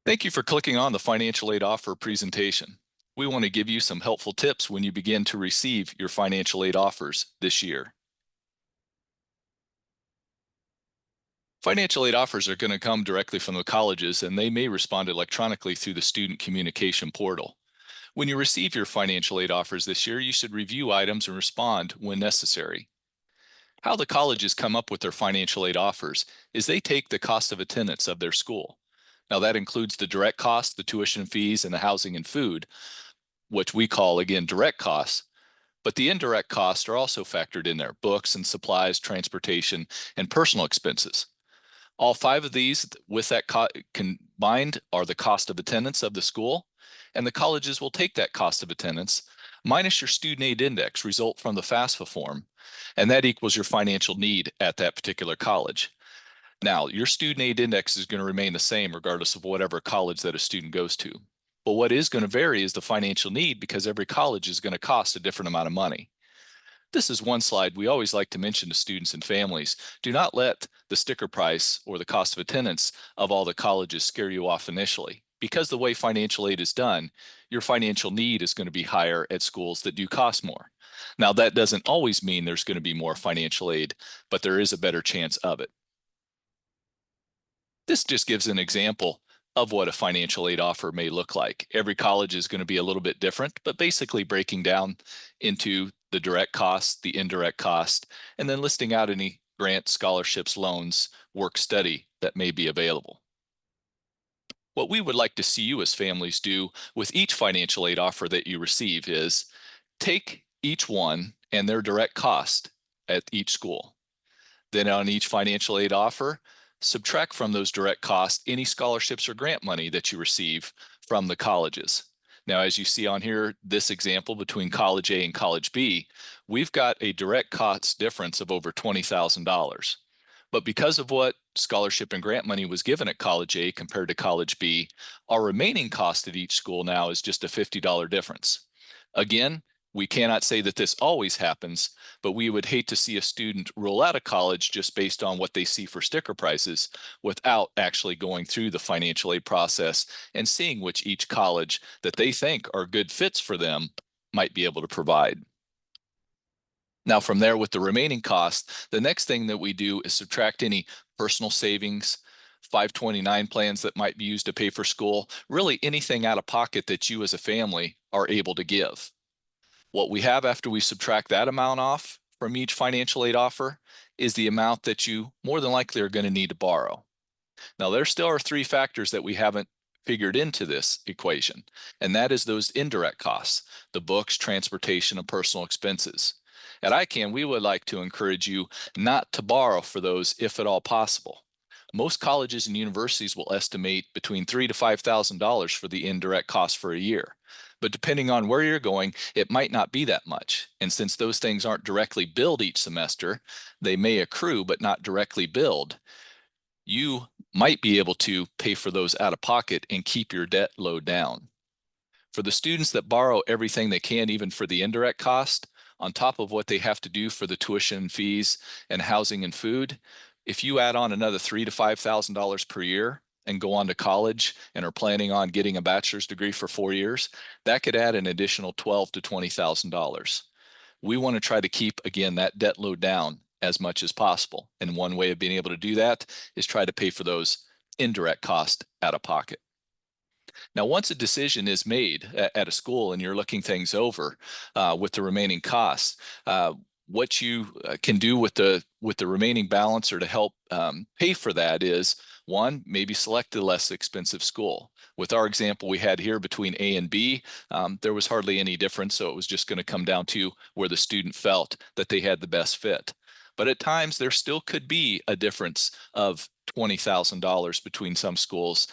Thank you for clicking on the financial aid offer presentation. We want to give you some helpful tips when you begin to receive your financial aid offers this year. Financial aid offers are going to come directly from the colleges, and they may respond electronically through the student communication portal. When you receive your financial aid offers this year, you should review items and respond when necessary. How the colleges come up with their financial aid offers is they take the cost of attendance of their school. Now that includes the direct costs, the tuition fees, and the housing and food, which we call, again, direct costs. But the indirect costs are also factored in there: books and supplies, transportation, and personal expenses. All five of these, with that combined, are the cost of attendance of the school, and the colleges will take that cost of attendance minus your student aid index result from the FAFSA form, and that equals your financial need at that particular college. Now, your student aid index is going to remain the same regardless of whatever college that a student goes to. But what is going to vary is the financial need, because every college is going to cost a different amount of money. This is one slide we always like to mention to students and families. Do not let the sticker price or the cost of attendance of all the colleges scare you off initially. Because the way financial aid is done, your financial need is going to be higher at schools that do cost more. Now, that doesn't always mean there's going to be more financial aid, but there is a better chance of it. This just gives an example of what a financial aid offer may look like. Every college is going to be a little bit different, but basically breaking down into the direct cost, the indirect cost, and then listing out any grants, scholarships, loans, work study that may be available. What we would like to see you as families do with each financial aid offer that you receive is take each one and their direct cost at each school. Then on each financial aid offer, subtract from those direct costs any scholarships or grant money that you receive from the colleges. Now, as you see on here, this example between College A and College B, we've got a direct cost difference of over $20,000. But because of what scholarship and grant money was given at College A compared to College B, our remaining cost at each school now is just a $50 difference. Again, we cannot say that this always happens, but we would hate to see a student roll out of college just based on what they see for sticker prices without actually going through the financial aid process and seeing which each college that they think are good fits for them might be able to provide. Now, from there, with the remaining costs, the next thing that we do is subtract any personal savings, 529 plans that might be used to pay for school, really anything out of pocket that you as a family are able to give. What we have after we subtract that amount off from each financial aid offer is the amount that you more than likely are going to need to borrow. Now, there still are three factors that we haven't figured into this equation, and that is those indirect costs: the books, transportation, and personal expenses. At ICANN, we would like to encourage you not to borrow for those if at all possible. Most colleges and universities will estimate between $3,000 to $5,000 for the indirect cost for a year. But depending on where you're going, it might not be that much. And since those things aren't directly billed each semester, they may accrue but not directly billed. You might be able to pay for those out of pocket and keep your debt load down. For the students that borrow everything they can, even for the indirect cost, on top of what they have to do for the tuition fees and housing and food, if you add on another $3,000 to $5,000 per year and go on to college and are planning on getting a bachelor's degree for 4 years, that could add an additional $12,000 to $20,000. We want to try to keep, again, that debt load down as much as possible. And one way of being able to do that is try to pay for those indirect costs out of pocket. Now, once a decision is made at a school and you're looking things over with the remaining costs, what you can do with the remaining balance or to help pay for that is, one, maybe select the less expensive school. With our example we had here between A and B, there was hardly any difference, so it was just going to come down to where the student felt that they had the best fit. But at times there still could be a difference of $20,000 between some schools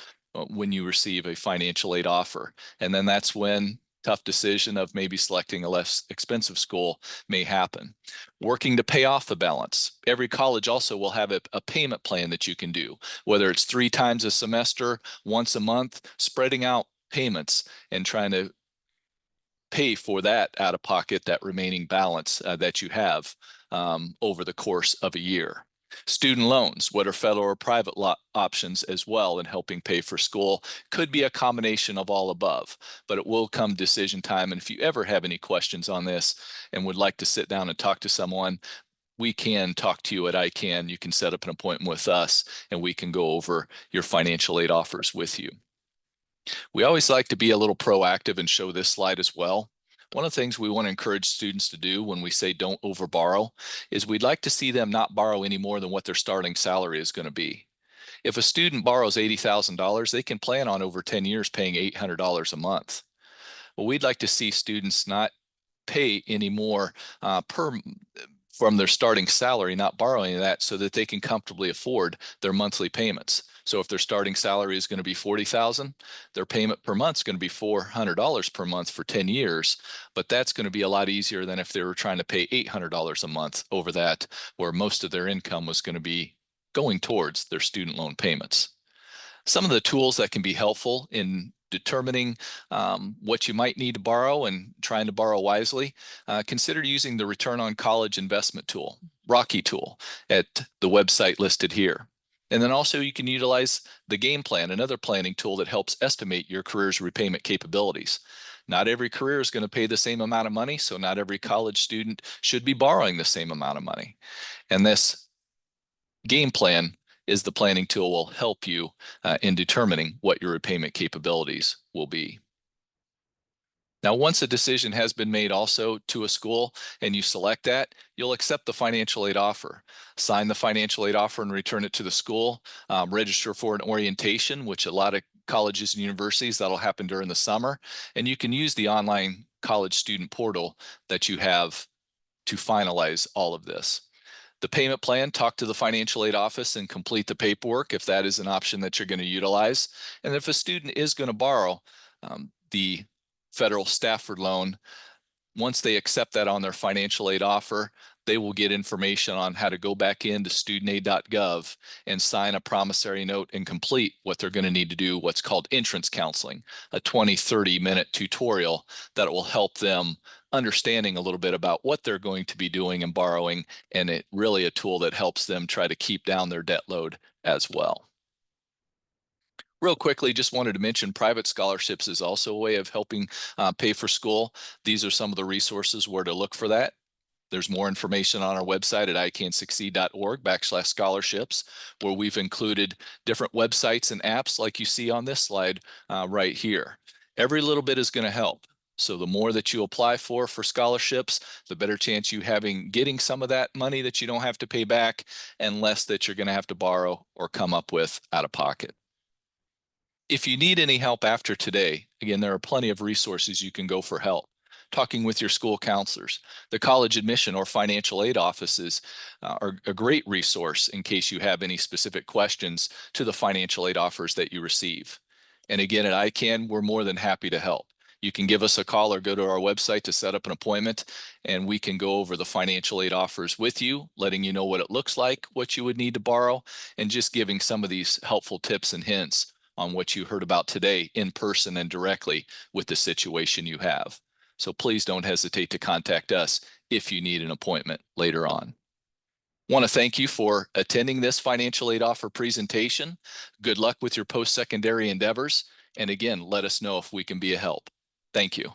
when you receive a financial aid offer. And then that's when tough decision of maybe selecting a less expensive school may happen. Working to pay off the balance. Every college also will have a payment plan that you can do, whether it's 3 times a semester, once a month, spreading out payments and trying to pay for that out of pocket, that remaining balance that you have over the course of a year. Student loans, what are federal or private options as well in helping pay for school? Could be a combination of all above, but it will come decision time. And if you ever have any questions on this and would like to sit down and talk to someone, we can talk to you at ICANN. You can set up an appointment with us and we can go over your financial aid offers with you. We always like to be a little proactive and show this slide as well. One of the things we want to encourage students to do when we say don't overborrow is we'd like to see them not borrow any more than what their starting salary is going to be. If a student borrows $80,000, they can plan on over 10 years paying $800 a month. Well, we'd like to see students not pay any more from their starting salary, not borrowing that, so that they can comfortably afford their monthly payments. So if their starting salary is going to be $40,000, their payment per month is going to be $400 per month for 10 years. But that's going to be a lot easier than if they were trying to pay $800 a month over that, where most of their income was going to be going towards their student loan payments. Some of the tools that can be helpful in determining what you might need to borrow and trying to borrow wisely, consider using the Return on College Investment tool, Rocky tool, at the website listed here. And then also you can utilize the Game Plan, another planning tool that helps estimate your career's repayment capabilities. Not every career is going to pay the same amount of money, so not every college student should be borrowing the same amount of money. And this Game Plan is the planning tool will help you in determining what your repayment capabilities will be. Now, once a decision has been made also to a school and you select that, you'll accept the financial aid offer, sign the financial aid offer and return it to the school, register for an orientation, which a lot of colleges and universities, that'll happen during the summer. And you can use the online college student portal that you have to finalize all of this. The payment plan, talk to the financial aid office and complete the paperwork if that is an option that you're going to utilize. And if a student is going to borrow the federal Stafford loan, once they accept that on their financial aid offer, they will get information on how to go back into studentaid.gov and sign a promissory note and complete what they're going to need to do, what's called entrance counseling, a 20-30 minute tutorial that will help them understanding a little bit about what they're going to be doing and borrowing, and it really a tool that helps them try to keep down their debt load as well. Real quickly, just wanted to mention private scholarships is also a way of helping pay for school. These are some of the resources where to look for that. There's more information on our website at icansucceed.org/scholarships, where we've included different websites and apps like you see on this slide right here. Every little bit is going to help. So the more that you apply for scholarships, the better chance you having getting some of that money that you don't have to pay back, and less that you're going to have to borrow or come up with out of pocket. If you need any help after today, again, there are plenty of resources you can go for help. Talking with your school counselors, the college admission or financial aid offices are a great resource in case you have any specific questions to the financial aid offers that you receive. And again, at ICANN, we're more than happy to help. You can give us a call or go to our website to set up an appointment, and we can go over the financial aid offers with you, letting you know what it looks like, what you would need to borrow, and just giving some of these helpful tips and hints on what you heard about today in person and directly with the situation you have. So please don't hesitate to contact us if you need an appointment later on. Want to thank you for attending this financial aid offer presentation. Good luck with your post-secondary endeavors. And again, let us know if we can be a help. Thank you.